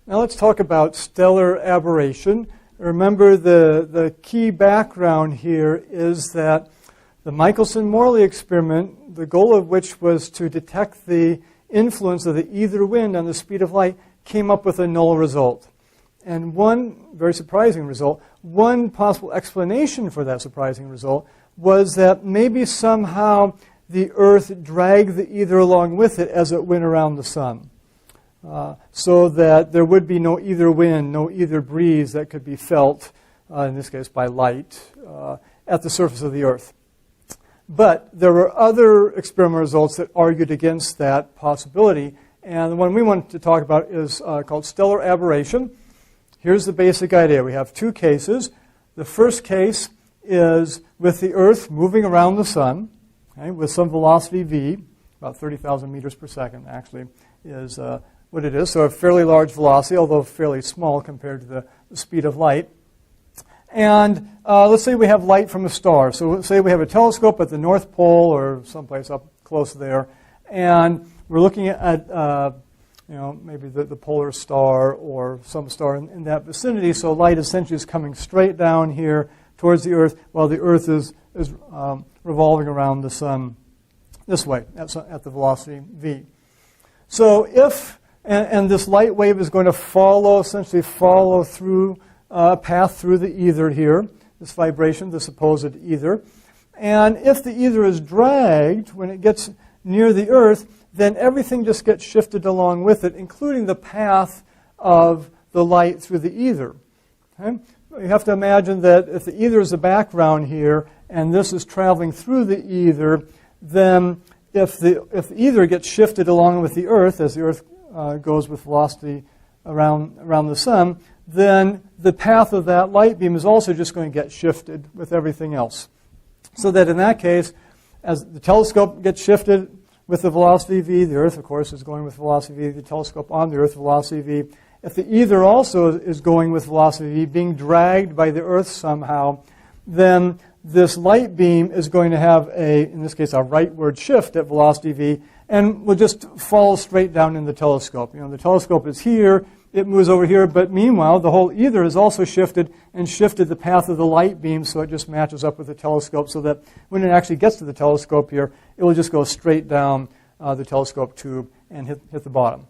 Now let's talk about stellar aberration. Remember, the key background here is that the Michelson-Morley experiment, the goal of which was to detect the influence of the ether wind on the speed of light, came up with a null result. And one very surprising result, one possible explanation for that surprising result was that maybe somehow the Earth dragged the ether along with it as it went around the sun. So that there would be no ether wind, no ether breeze that could be felt, in this case by light, at the surface of the Earth. But there were other experimental results that argued against that possibility. And the one we want to talk about is called stellar aberration. Here's the basic idea. We have two cases. The first case is with the Earth moving around the sun, okay, with some velocity v, about 30,000 meters per second actually is what it is. So a fairly large velocity, although fairly small compared to the speed of light. And let's say we have light from a star. So let's say we have a telescope at the North Pole or someplace up close there, and we're looking at maybe the polar star or some star in that vicinity. So light essentially is coming straight down here towards the Earth, while the Earth is revolving around the sun this way at the velocity v. So if and this light wave is going to essentially follow through a path through the ether here, this vibration, the supposed ether. And if the ether is dragged when it gets near the Earth, then everything just gets shifted along with it, including the path of the light through the ether. Okay? You have to imagine that if the ether is the background here, and this is traveling through the ether, then if the ether gets shifted along with the Earth, as the Earth goes with velocity around the sun, then the path of that light beam is also just going to get shifted with everything else. So that in that case, as the telescope gets shifted with the velocity v, the Earth, of course, is going with velocity v, the telescope on the Earth, velocity v. If the ether also is going with velocity v, being dragged by the Earth somehow, then this light beam is going to have in this case, a rightward shift at velocity v, and will just fall straight down in the telescope. The telescope is here, it moves over here, but meanwhile, the whole ether is also shifted the path of the light beam, so it just matches up with the telescope, so that when it actually gets to the telescope here, it will just go straight down the telescope tube and hit the bottom.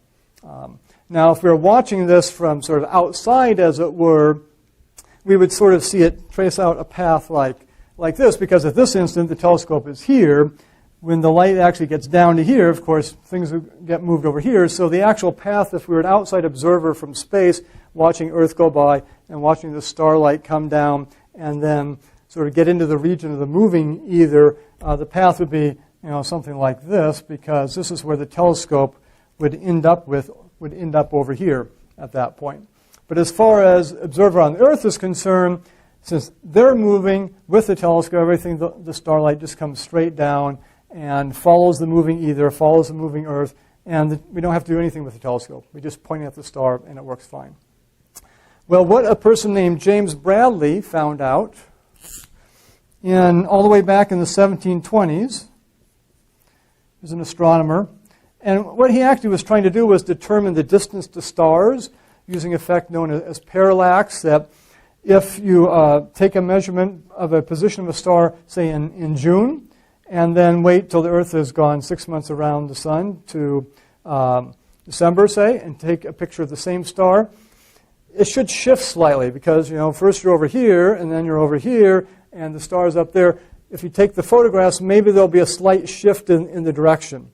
Now, if we were watching this from sort of outside, as it were, we would sort of see it trace out a path like this, because at this instant, the telescope is here. When the light actually gets down to here, of course, things get moved over here. So the actual path, if we were an outside observer from space, watching Earth go by and watching the starlight come down and then sort of get into the region of the moving ether, the path would be something like this, because this is where the telescope would end up over here at that point. But as far as observer on the Earth is concerned, since they're moving with the telescope, everything, the starlight just comes straight down and follows the moving ether, follows the moving Earth, and we don't have to do anything with the telescope. We just point at the star, and it works fine. Well, what a person named James Bradley found out all the way back in the 1720s, he was an astronomer, and what he actually was trying to do was determine the distance to stars using an effect known as parallax, that if you take a measurement of a position of a star, say in June, and then wait till the Earth has gone 6 months around the sun to December, say, and take a picture of the same star, it should shift slightly because, first you're over here, and then you're over here, and the star's up there. If you take the photographs, maybe there'll be a slight shift in the direction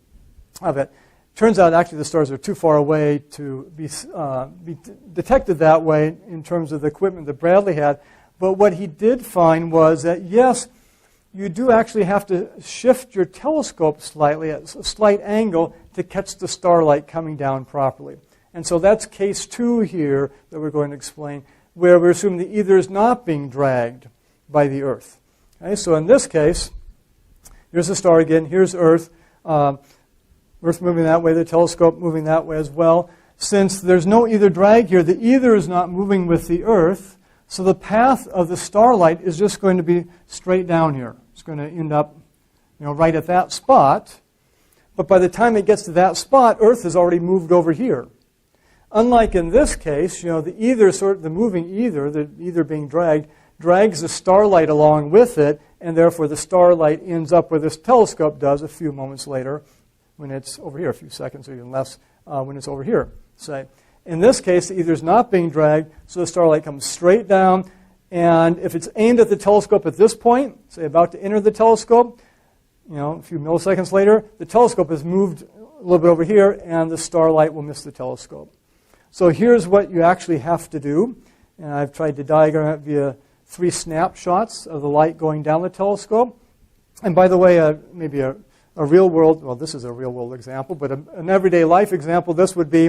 of it. Turns out, actually, the stars are too far away to be detected that way in terms of the equipment that Bradley had. But what he did find was that, yes, you do actually have to shift your telescope slightly at a slight angle to catch the starlight coming down properly. And so that's case 2 here that we're going to explain, where we're assuming the ether is not being dragged by the Earth. Okay, so in this case, here's the star again, here's Earth. Earth moving that way, the telescope moving that way as well. Since there's no ether drag here, the ether is not moving with the Earth, so the path of the starlight is just going to be straight down here. It's going to end up right at that spot. But by the time it gets to that spot, Earth has already moved over here. Unlike in this case, the moving ether, the ether being dragged, drags the starlight along with it, and therefore the starlight ends up where this telescope does a few moments later when it's over here, a few seconds or even less when it's over here, say. In this case, the ether is not being dragged, so the starlight comes straight down, and if it's aimed at the telescope at this point, say about to enter the telescope, a few milliseconds later, the telescope has moved a little bit over here, and the starlight will miss the telescope. So here's what you actually have to do, and I've tried to diagram it via 3 snapshots of the light going down the telescope. And by the way, maybe a real world, well, this is a real world example, but an everyday life example, this would be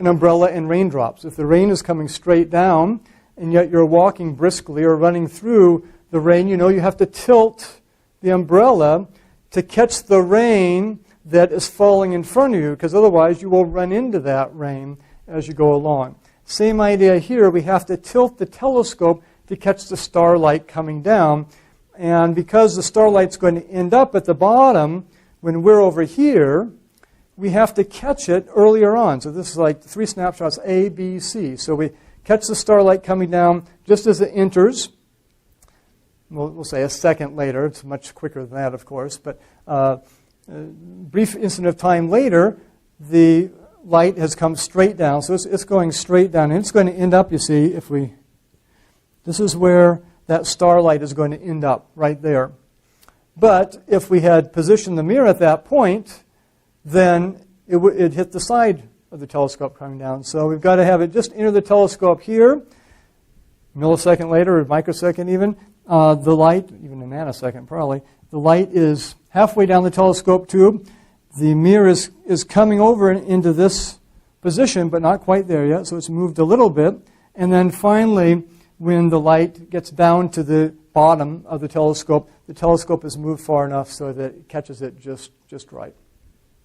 an umbrella and raindrops. If the rain is coming straight down, and yet you're walking briskly or running through the rain, you have to tilt the umbrella to catch the rain that is falling in front of you, because otherwise you will run into that rain as you go along. Same idea here. We have to tilt the telescope to catch the starlight coming down. And because the starlight's going to end up at the bottom when we're over here, we have to catch it earlier on. So this is like 3 snapshots, A, B, C. So we catch the starlight coming down just as it enters. We'll say a second later. It's much quicker than that, of course. But a brief instant of time later, the light has come straight down. So it's going straight down. And it's going to end up, you see, this is where that starlight is going to end up, right there. But if we had positioned the mirror at that point, then it hit the side of the telescope coming down. So we've got to have it just enter the telescope here. A millisecond later, or microsecond even, the light, even a nanosecond probably, the light is halfway down the telescope tube. The mirror is coming over into this position, but not quite there yet, so it's moved a little bit. And then finally, when the light gets down to the bottom of the telescope has moved far enough so that it catches it just right.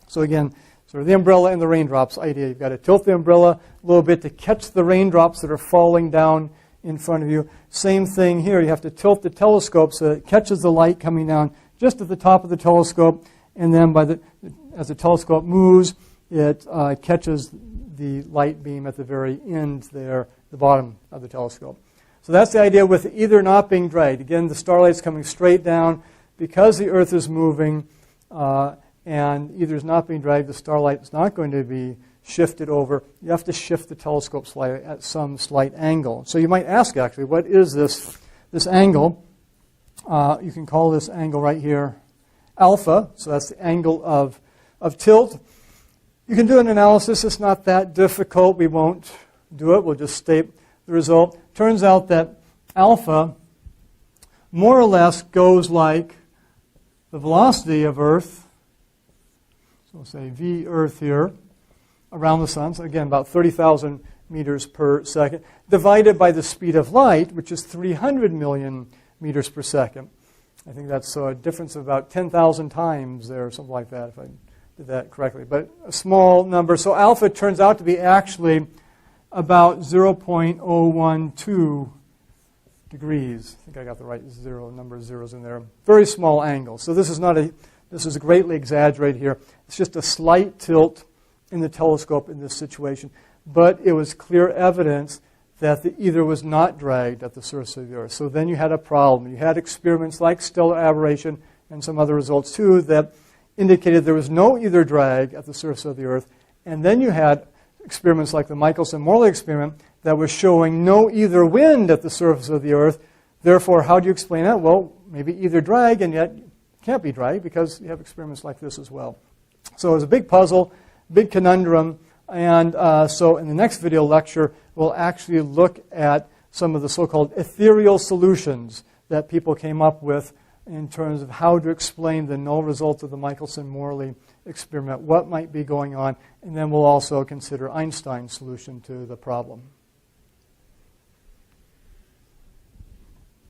So again, sort of the umbrella and the raindrops idea. You've got to tilt the umbrella a little bit to catch the raindrops that are falling down in front of you. Same thing here. You have to tilt the telescope so it catches the light coming down just at the top of the telescope, and then as the telescope moves, it catches the light beam at the very end there, the bottom of the telescope. So that's the idea with the ether not being dragged. Again, the starlight's coming straight down because the Earth is moving, and ether is not being dragged. The starlight is not going to be shifted over. You have to shift the telescope slightly at some slight angle. So you might ask, actually, what is this angle? You can call this angle right here alpha. So that's the angle of tilt. You can do an analysis. It's not that difficult. We won't do it. We'll just state the result. Turns out that alpha more or less goes like the velocity of Earth. So we'll say v Earth here around the sun. So again, about 30,000 meters per second, divided by the speed of light, which is 300 million meters per second. I think that's a difference of about 10,000 times there, or something like that, if I did that correctly. But a small number. So alpha turns out to be actually about 0.012 degrees. I think I got the right number of zeros in there. Very small angle. So this is greatly exaggerated here. It's just a slight tilt in the telescope in this situation. But it was clear evidence that the ether was not dragged at the surface of the Earth. So then you had a problem. You had experiments like stellar aberration and some other results too that indicated there was no ether drag at the surface of the Earth. And then you had experiments like the Michelson-Morley experiment that was showing no ether wind at the surface of the Earth. Therefore, how do you explain that? Well, maybe ether drag, and yet it can't be drag because you have experiments like this as well. So it was a big puzzle, big conundrum. And so in the next video lecture, we'll actually look at some of the so-called ethereal solutions that people came up with in terms of how to explain the null result of the Michelson-Morley experiment, what might be going on, and then we'll also consider Einstein's solution to the problem.